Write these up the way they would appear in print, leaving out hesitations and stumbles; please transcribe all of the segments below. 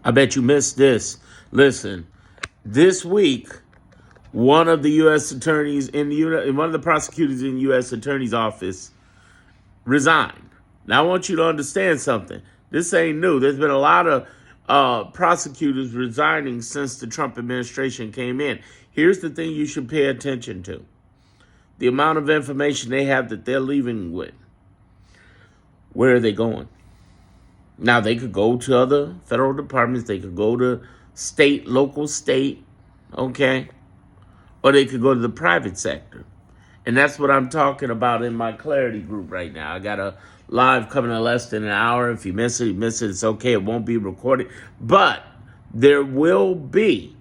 I bet you missed this. Listen, this week, one of the U.S. attorneys one of the prosecutors in the U.S. attorney's office resigned. Now, I want you to understand something. This ain't new. There's been a lot of prosecutors resigning since the Trump administration came in. Here's the thing you should pay attention to. The amount of information they have that they're leaving with. Where are they going? Now, they could go to other federal departments. They could go to local state, okay? Or they could go to the private sector. And that's what I'm talking about in my Clarity group right now. I got a live coming in less than an hour. If you miss it, you miss it. It's okay. It won't be recorded. But there will be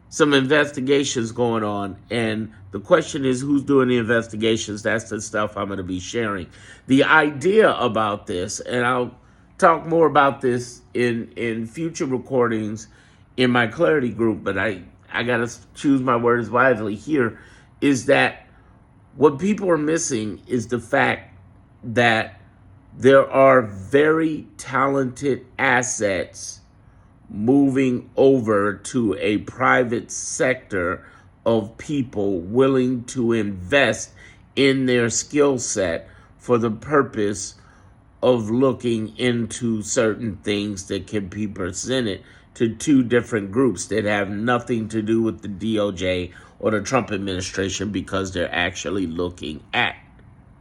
some investigations going on. And the question is, who's doing the investigations? That's the stuff I'm going to be sharing. The idea about this, and I'll talk more about this in future recordings in my Clarity group, but I got to choose my words wisely here, is that what people are missing is the fact that there are very talented assets moving over to a private sector of people willing to invest in their skill set for the purpose of looking into certain things that can be presented to two different groups that have nothing to do with the DOJ or the Trump administration, because they're actually looking at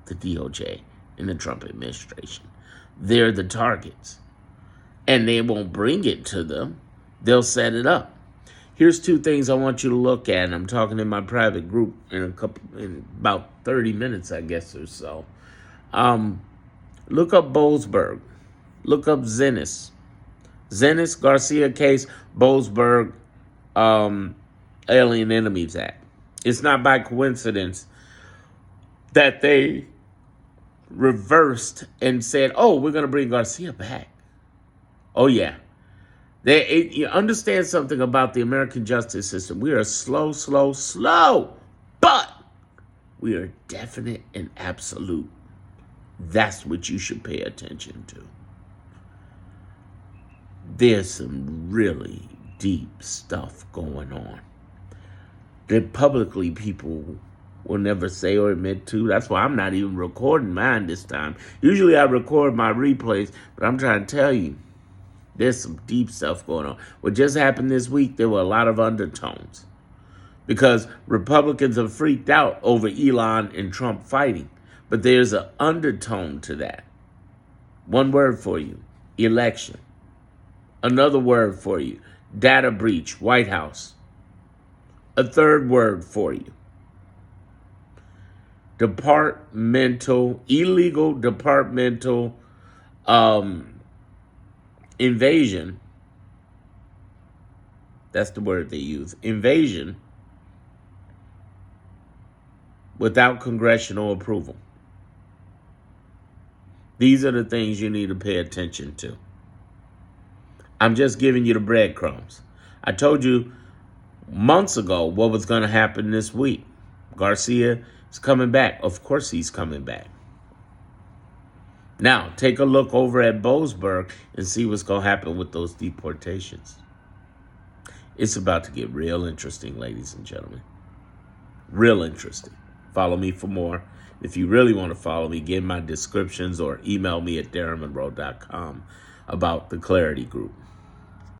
the DOJ and the Trump administration. They're the targets. And they won't bring it to them. They'll set it up. Here's two things I want you to look at. And I'm talking in my private group in about 30 minutes, I guess, or so. Look up Boasberg. Look up Zenas. Zenas Garcia case, Boasberg, Alien Enemies Act. It's not by coincidence that they reversed and said, oh, we're going to bring Garcia back. Oh, yeah. You understand something about the American justice system. We are slow, but we are definite and absolute. That's what you should pay attention to. There's some really deep stuff going on that publicly people will never say or admit to. That's why I'm not even recording mine this time. Usually I record my replays, but I'm trying to tell you, there's some deep stuff going on. What just happened this week, there were a lot of undertones because Republicans have freaked out over Elon and Trump fighting. But there's an undertone to that. One word for you, election. Another word for you, data breach, White House. A third word for you, illegal departmental invasion. That's the word they use, invasion without congressional approval. These are the things you need to pay attention to. I'm just giving you the breadcrumbs. I told you months ago what was going to happen this week. Garcia is coming back. Of course he's coming back. Now, take a look over at Boasberg and see what's going to happen with those deportations. It's about to get real interesting, ladies and gentlemen. Real interesting. Follow me for more. If you really want to follow me, get my descriptions or email me at darrenmonroe.com about the Clarity Group.